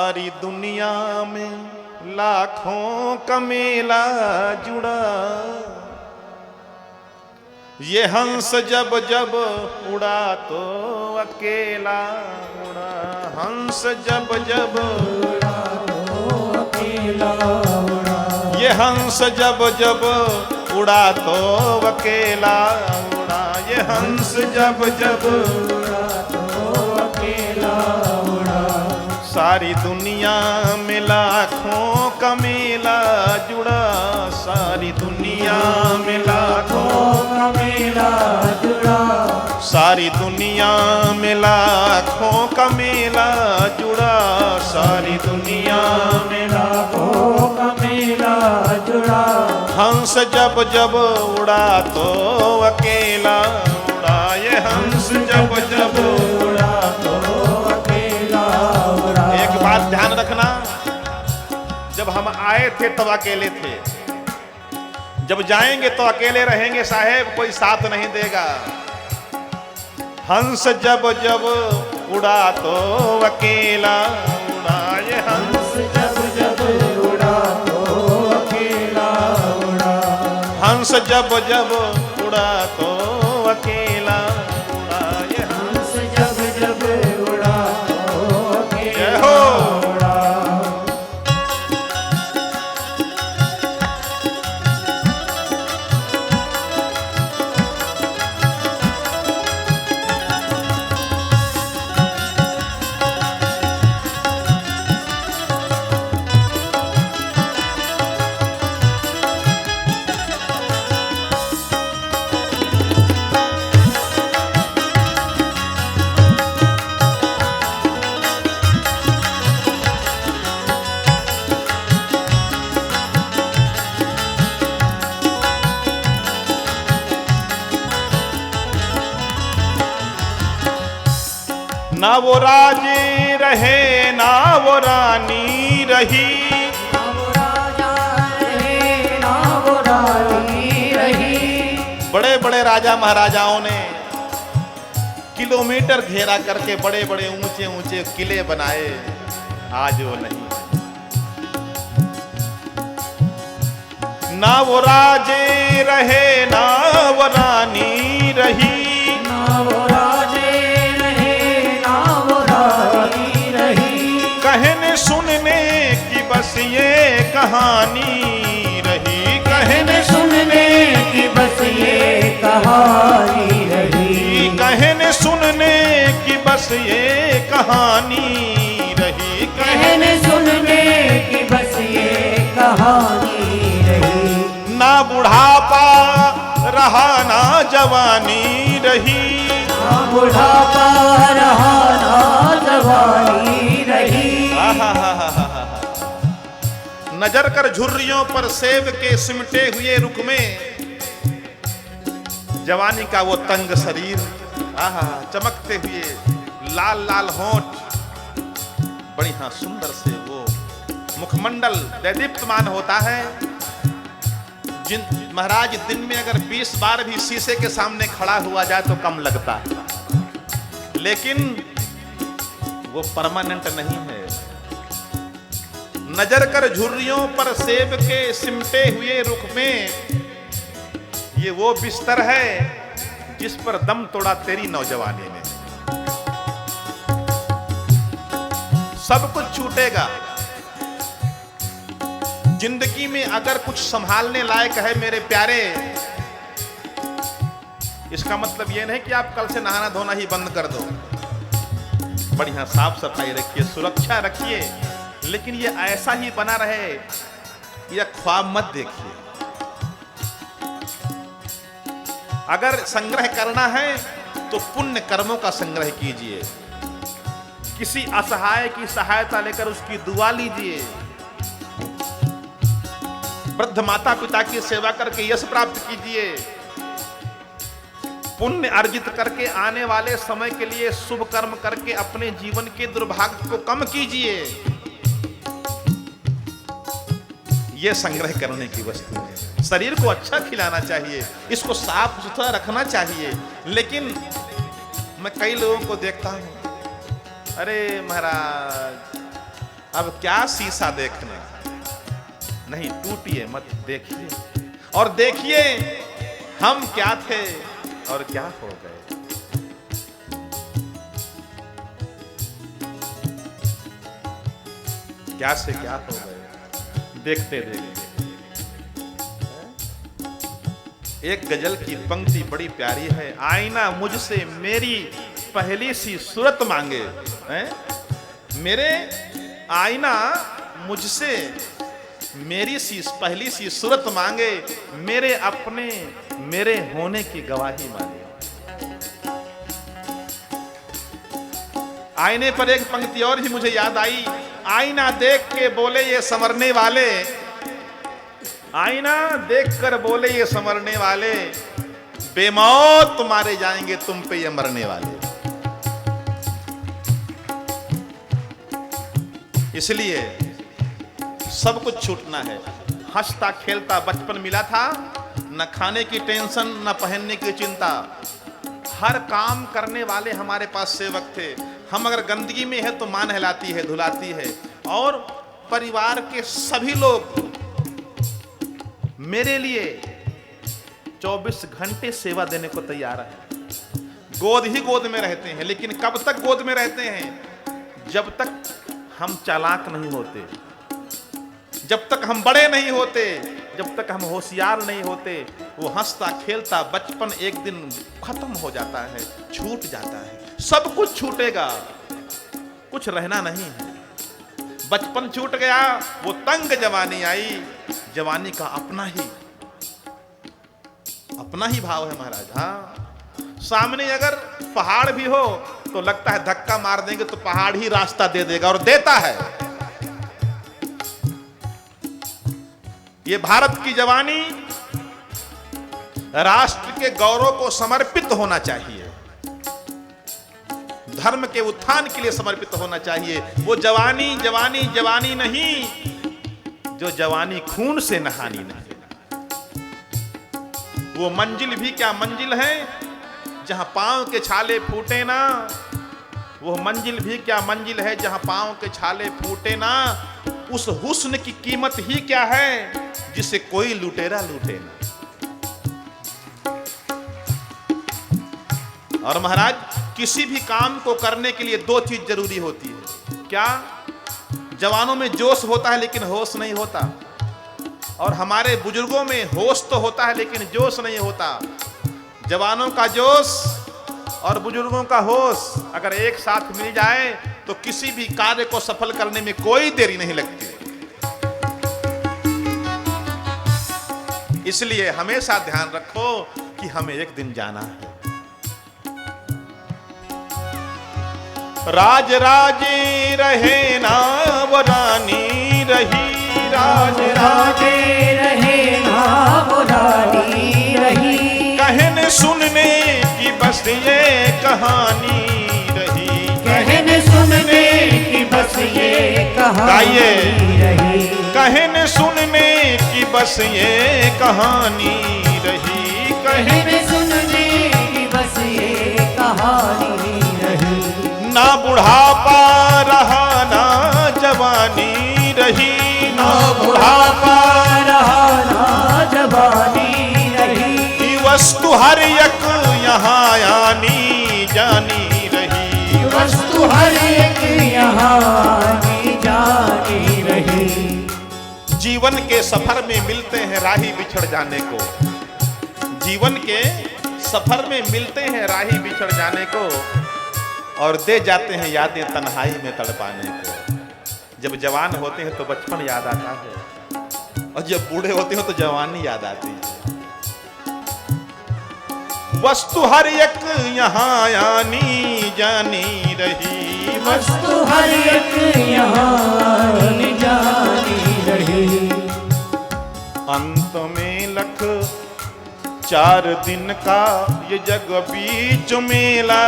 सारी दुनिया में लाखों का मेला जुड़ा, ये हंस जब जब उड़ा तो अकेला उड़ा। हंस जब जब उड़ा तो अकेला उड़ा, ये हंस जब जब उड़ा तो अकेला उड़ा। ये हंस जब जब उड़ा तो अकेला उड़ा। सारी दुनिया में लाखों का मेला जुड़ा, सारी दुनिया में लाखों का मेला जुड़ा, सारी दुनिया में लाखों का मेला जुड़ा, सारी दुनिया में लाखों का मेला जुड़ा। हंस जब जब उड़ा तो अकेला उड़ा। ये हंस जब जब उड़ा तो अकेला उड़ा। एक बात ध्यान रखना, जब हम आए थे तब अकेले थे, जब जाएंगे तो अकेले रहेंगे साहेब, कोई साथ नहीं देगा। हंस जब जब उड़ा तो अकेला उड़ा। ये हंस जब जब उड़ा तो अकेला उड़ा। हंस जब जब उड़ा तो अकेला उड़ा। ये हंस जब जब उड़ा तो जय अकेला हो। उड़ा। ना वो राजे रहे ना वो रानी रही, ना वो राजा रहे ना वो रानी रही। बड़े बड़े राजा महाराजाओं ने किलोमीटर घेरा करके बड़े बड़े ऊंचे ऊंचे किले बनाए, आज वो नहीं। ना वो राजे रहे ना वो रानी रही, ना वो राजे रहे ना वो रानी रही। कहने सुनने की बस ये कहानी रही, कहने सुनने की बस ये कहानी रही। कहने सुनने की बस ये कहानी रही, कहने सुनने की बस ये कहानी रही। ना बुढ़ापा रहा ना जवानी रही, ना बुढ़ापा रहा ना जवानी रही। आहाहाहाहा। नजर कर झुर्रियों पर सेब के सिमटे हुए रुख में, जवानी का वो तंग शरीर, आहा चमकते हुए लाल लाल होंठ, बड़ी हाँ सुंदर से वो मुखमंडल दैदीप्यमान होता है। जिन महाराज दिन में अगर 20 बार भी शीशे के सामने खड़ा हुआ जाए तो कम लगता है, लेकिन वो परमानेंट नहीं है। नजर कर झुर्रियों पर सेब के सिमटे हुए रुख में, ये वो बिस्तर है जिस पर दम तोड़ा तेरी नौजवानी में। सब कुछ छूटेगा जिंदगी में, अगर कुछ संभालने लायक है मेरे प्यारे, इसका मतलब यह नहीं कि आप कल से नहाना धोना ही बंद कर दो। बढ़िया साफ सफाई रखिए, सुरक्षा रखिए, लेकिन ये ऐसा ही बना रहे, यह ख्वाब मत देखिए। अगर संग्रह करना है तो पुण्य कर्मों का संग्रह कीजिए, किसी असहाय की सहायता लेकर उसकी दुआ लीजिए, वृद्ध माता पिता की सेवा करके यश प्राप्त कीजिए, पुण्य अर्जित करके आने वाले समय के लिए शुभ कर्म करके अपने जीवन के दुर्भाग्य को कम कीजिए। यह संग्रह करने की वस्तु है। शरीर को अच्छा खिलाना चाहिए, इसको साफ सुथरा रखना चाहिए, लेकिन मैं कई लोगों को देखता हूं, अरे महाराज अब क्या शीशा देखना, नहीं टूटिए मत, देखिए और देखिए हम क्या थे और क्या हो गए। क्या से क्या हो गए, देखते देखते। एक गजल की पंक्ति बड़ी प्यारी है, आईना मुझसे मेरी पहली सी सूरत मांगे, हैं? मेरे आईना मुझसे मेरी सी पहली सी सूरत मांगे, मेरे अपने मेरे होने की गवाही मांगे। आईने पर एक पंक्ति और ही मुझे याद आई, आईना देख के बोले ये संवरने वाले, आईना देखकर बोले ये संवरने वाले, बेमौत मारे जाएंगे तुम पे ये मरने वाले। इसलिए सब कुछ छूटना है। हंसता खेलता बचपन मिला था, न खाने की टेंशन न पहनने की चिंता। हर काम करने वाले हमारे पास सेवक थे। हम अगर गंदगी में है तो मां नहलाती है, धुलाती है, और परिवार के सभी लोग मेरे लिए 24 घंटे सेवा देने को तैयार है। गोद ही गोद में रहते हैं, लेकिन कब तक गोद में रहते हैं? जब तक हम चालाक नहीं होते, जब तक हम बड़े नहीं होते, जब तक हम होशियार नहीं होते। वो हंसता खेलता बचपन एक दिन खत्म हो जाता है, छूट जाता है। सब कुछ छूटेगा, कुछ रहना नहीं है। बचपन छूट गया, वो तंग जवानी आई, जवानी का अपना ही भाव है महाराज। हाँ, सामने अगर पहाड़ भी हो तो लगता है धक्का मार देंगे तो पहाड़ ही रास्ता दे देगा, और देता है। ये भारत की जवानी राष्ट्र के गौरव को समर्पित होना चाहिए, धर्म के उत्थान के लिए समर्पित होना चाहिए। वो जवानी जवानी जवानी नहीं जो जवानी खून से नहानी नहीं। वो मंजिल भी क्या मंजिल है जहां पांव के छाले फूटे ना। वो मंजिल भी क्या मंजिल है जहां पांव के छाले फूटे ना। उस हुस्न की कीमत ही क्या है जिसे कोई लुटेरा लूटे ना। और महाराज, किसी भी काम को करने के लिए दो चीज जरूरी होती है। क्या? जवानों में जोश होता है लेकिन होश नहीं होता, और हमारे बुजुर्गों में होश तो होता है लेकिन जोश नहीं होता। जवानों का जोश और बुजुर्गों का होश अगर एक साथ मिल जाए तो किसी भी कार्य को सफल करने में कोई देरी नहीं लगती। इसलिए हमेशा ध्यान रखो कि हमें एक दिन जाना है। राज राजे रहे ना वो रानी रही, राज राजे रहे ना वो रानी रही। कहने सुनने की बस ये कहानी रही, कहने सुनने की बस ये कहानी रही। कहने सुनने की बस ये कहानी रही, कहने सुनने की बस ये कहानी रही। ना बुढ़ापा रहा ना जवानी रही, ना बुढ़ापा रहा ना जवानी रही। वस्तु हर एक यहाँ आनी जानी रही, वस्तु हर एक यहाँ आनी जानी रही। जीवन के सफर में मिलते हैं राही बिछड़ जाने को, जीवन के सफर में मिलते हैं राही बिछड़ जाने को, और दे जाते हैं यादें तन्हाई में तड़पाने को। जब जवान होते हैं तो बचपन याद आता है, और जब बूढ़े होते हैं तो जवानी याद आती है। वस्तु हर एक यहाँ आनी जानी रही, वस्तु हर एक यहाँ आनी जानी रही। अंत में लख 4 दिन का ये जग बीच मेला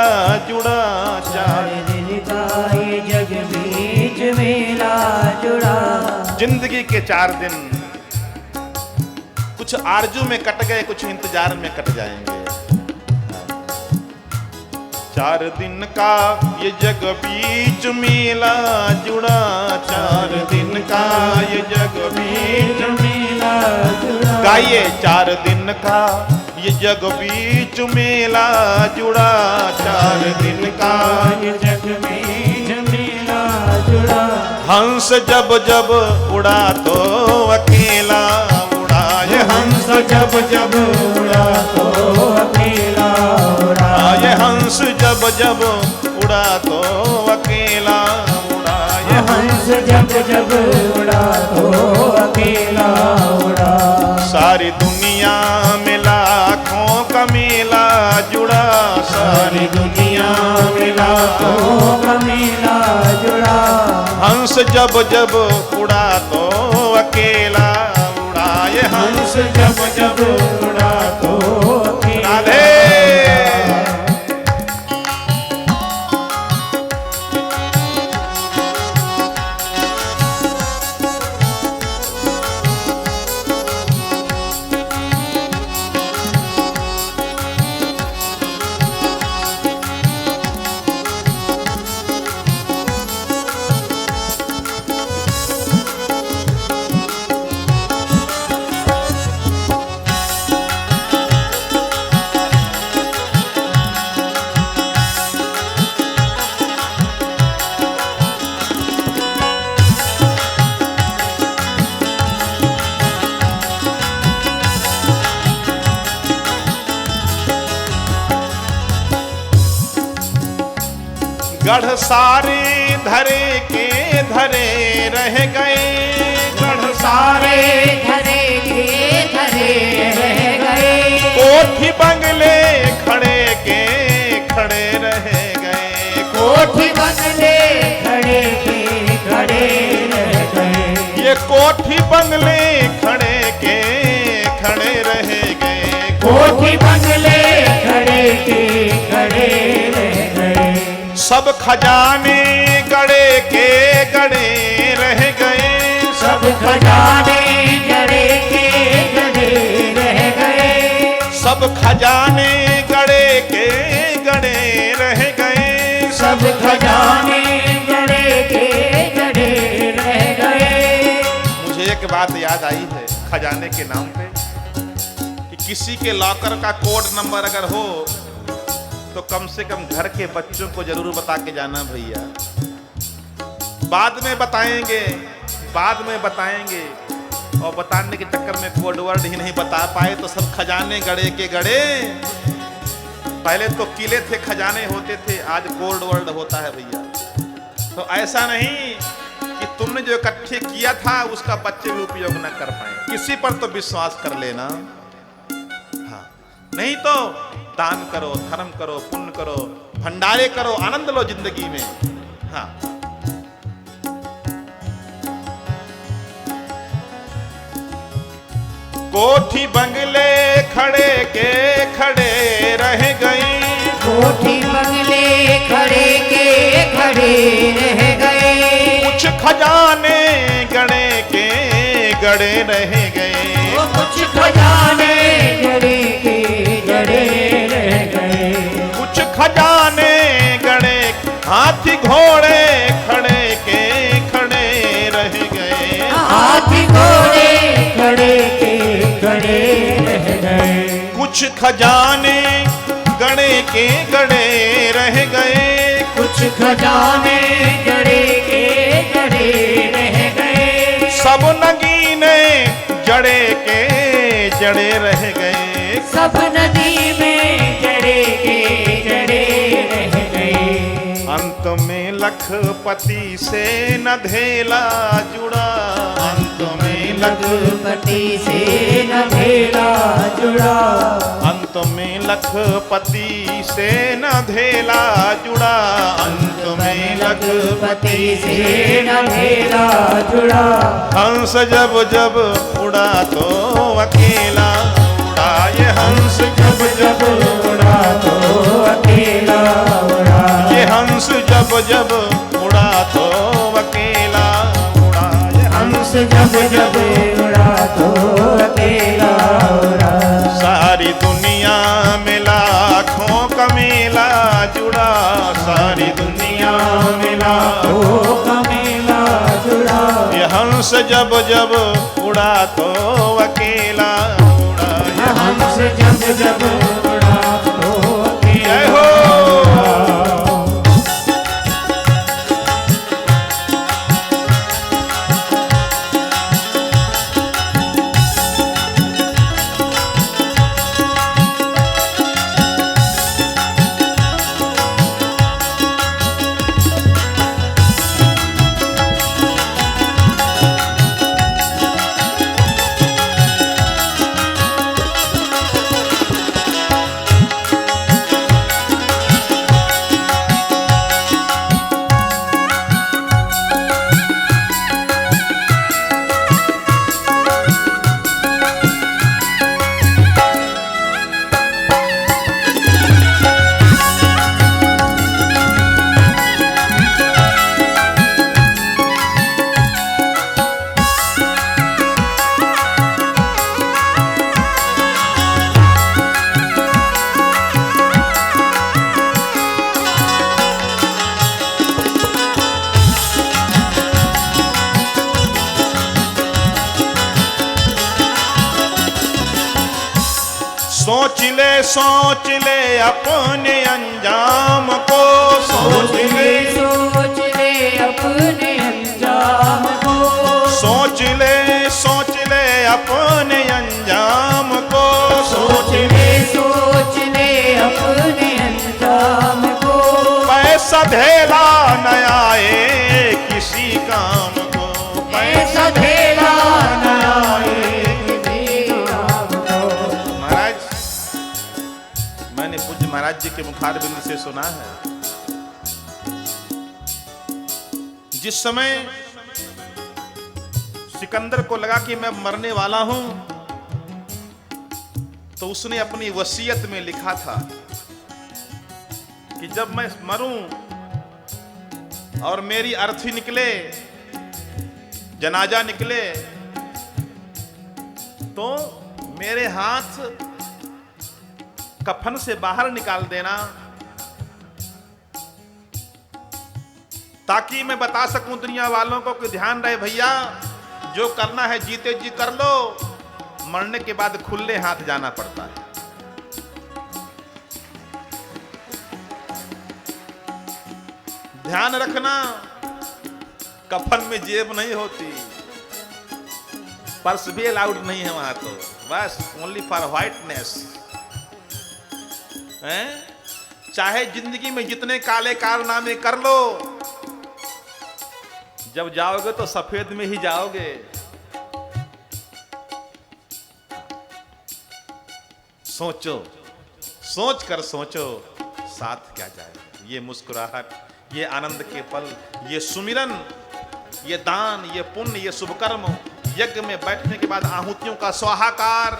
जुड़ा, 4 दिन का ये जग बीच मेला जुड़ा। जिंदगी के 4 दिन कुछ आरजू में कट गए, कुछ इंतजार में कट जाएंगे। 4 दिन का ये जग बीच मेला जुड़ा, 4 दिन का ये जग बीच मेला जुड़ा। गाइए 4 दिन का ये जग बीच मेला जुड़ा, 4 दिन का ये जग बीच मेला जुड़ा। हंस जब जब उड़ा तो अकेला उड़ा, ये हंस जब जब उड़ा तो अकेला उड़ा। ये हंस जब जब उड़ा तो अकेला उड़ा, ये हंस जब जब उड़ा तो अकेला उड़ा। सारी दुनिया में लाखों का मेला जुड़ा, सारी दुनिया में लाखों का मेला जुड़ा। हंस जब जब उड़ा तो अकेला उड़ा, ये हंस जब जब उड़ा तो अकेला। राधे गढ़ सारे धरे के धरे रह गए, गढ़ सारे धरे के धरे रह गए। कोठी बंगले खड़े के खड़े रह गए, कोठी बंगले खड़े के खड़े रह गए। ये कोठी बंगले खड़े के खड़े रह गए, कोठी बंगले खड़े के खड़े रह गए। सब खजाने गड़े के गड़े रह गए, सब खजाने गड़े के गड़े रह गए। सब खजाने गड़े के गड़े रह गए, सब खजाने गड़े के गड़े रह गए। मुझे एक बात याद आई है खजाने के नाम पे कि किसी के लॉकर का कोड नंबर अगर हो तो कम से कम घर के बच्चों को जरूर बता के जाना भैया। बाद में बताएंगे, बाद में बताएंगे, और बताने के चक्कर में कोड वर्ड ही नहीं बता पाए तो सब खजाने गड़े के गड़े। पहले तो किले थे, खजाने होते थे, आज कोड वर्ड होता है भैया। तो ऐसा नहीं कि तुमने जो इकट्ठे किया था उसका बच्चे भी उपयोग न कर पाए। किसी पर तो विश्वास कर लेना, हाँ, नहीं तो दान करो, धर्म करो, पुण्य करो, भंडारे करो, आनंद लो जिंदगी में। हाँ, कोठी बंगले खड़े के खड़े रह गई, कोठी बंगले खड़े के खड़े रह गए। कुछ खजाने गड़े के गड़े रह गए, कुछ खजाने गड़े के गड़े रह गए। कुछ खजाने गड़े, हाथी घोड़े खड़े के खड़े रह गए, हाथी घोड़े खड़े के खड़े रह गए। कुछ खजाने गड़े के गड़े रह गए, कुछ खजाने गड़े के गड़े रह गए। सब नगीने जड़े के जड़े रह गए, सब नदी में जड़े के जड़े रह गए। अंत में लखपति से न धेला जुड़ा, अंत में लखपति से न धेला जुड़ा। अंत में लखपति से न धेला जुड़ा, अंत में लखपति से न धेला जुड़ा। हंस जब जब उड़ा तो अकेला उड़ा, ये हंस जब जब उड़ा तो अकेला उड़ा। ये हंस जब जब उड़ा तो अकेला उड़ा, ये हंस जब जब उड़ा तो अकेला उड़ा। सारी दुनिया में लाखों का मेला जुड़ा, सारी दुनिया मिला तो कमेला जुड़ा। ये हंस जब जब उड़ा तो अकेला उड़ा। ये हंस जब जब उड़ा तो जय अकेला। हो। सोच ले अपने अंजाम को, सोच ले अपने अंजाम को। सोच ले अपने अंजाम को, सोच ले अपने अंजाम को। पैसा धेला न आए किसी काम को, पैसा धेला न आए किसी काम को। महाराज, मैंने पूज्य महाराज जी के मुखार बिंद से सुना है, जिस समय सिकंदर को लगा कि मैं मरने वाला हूं, तो उसने अपनी वसीयत में लिखा था कि जब मैं मरूं और मेरी अर्थी निकले, जनाजा निकले, तो मेरे हाथ कफन से बाहर निकाल देना, ताकि मैं बता सकूं दुनिया वालों को कि ध्यान रहे भैया, जो करना है जीते जी कर लो, मरने के बाद खुले हाथ जाना पड़ता है। ध्यान रखना, कफन में जेब नहीं होती, पर्स भी अलाउड नहीं है वहां, तो बस ओनली फॉर व्हाइटनेस है। चाहे जिंदगी में जितने काले कारनामे कर लो, जब जाओगे तो सफेद में ही जाओगे। सोचो, सोच कर सोचो, साथ क्या जाए। ये मुस्कुराहट, ये आनंद के पल, ये सुमिरन, ये दान, ये पुण्य, ये शुभ कर्म, यज्ञ में बैठने के बाद आहुतियों का स्वाहाकार,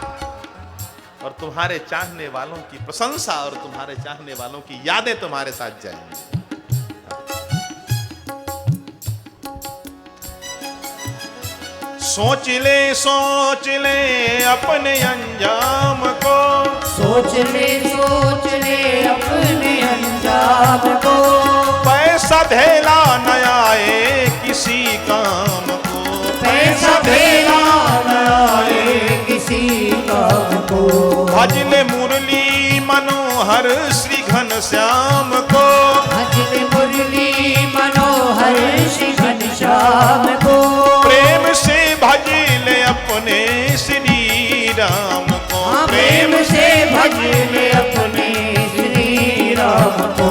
और तुम्हारे चाहने वालों की प्रशंसा और तुम्हारे चाहने वालों की यादें तुम्हारे साथ जाएंगी। सोच ले अपने अंजाम को, सोच ले अपने अंजाम को। पैसा धेला न आए किसी काम को, पैसा धेला न आए किसी काम को। भजले मुरली मनोहर श्री घनश्याम को, भजले मुरली मनोहर श्री घनश्याम को। प्रेम से भजले अपने श्री राम को, प्रेम से भजले अपने श्री राम को।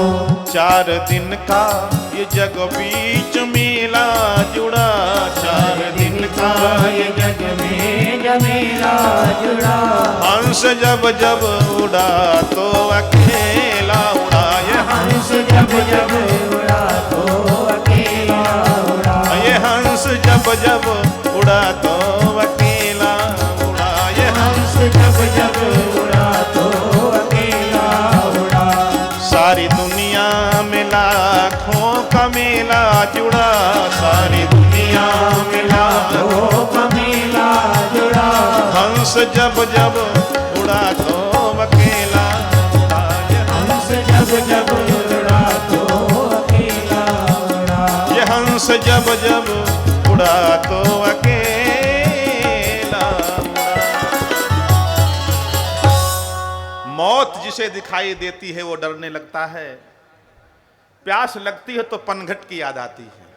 4 दिन का ये जग बीच मेला जुड़ा, 4 दिन का ये जग में जमेला जुड़ा। हंस जब जब उड़ा तो अकेला उड़ा। ये हंस जब जब उड़ा तो अकेला उड़ा। ये हंस जब जब उड़ा तो अकेला उड़ा। ये हंस जब जब उड़ा तो अकेला उड़ा। सारी दुनिया में लाखों का मेला जुड़ा, सारी दुनिया में लाखों का मेला जुड़ा। हंस जब जब उड़ा तो अकेला उड़ा। ये हंस जब जब उड़ा तो से जब जब उड़ा तो अकेला उड़ा। मौत जिसे दिखाई देती है वो डरने लगता है, प्यास लगती है तो पनघट की याद आती है।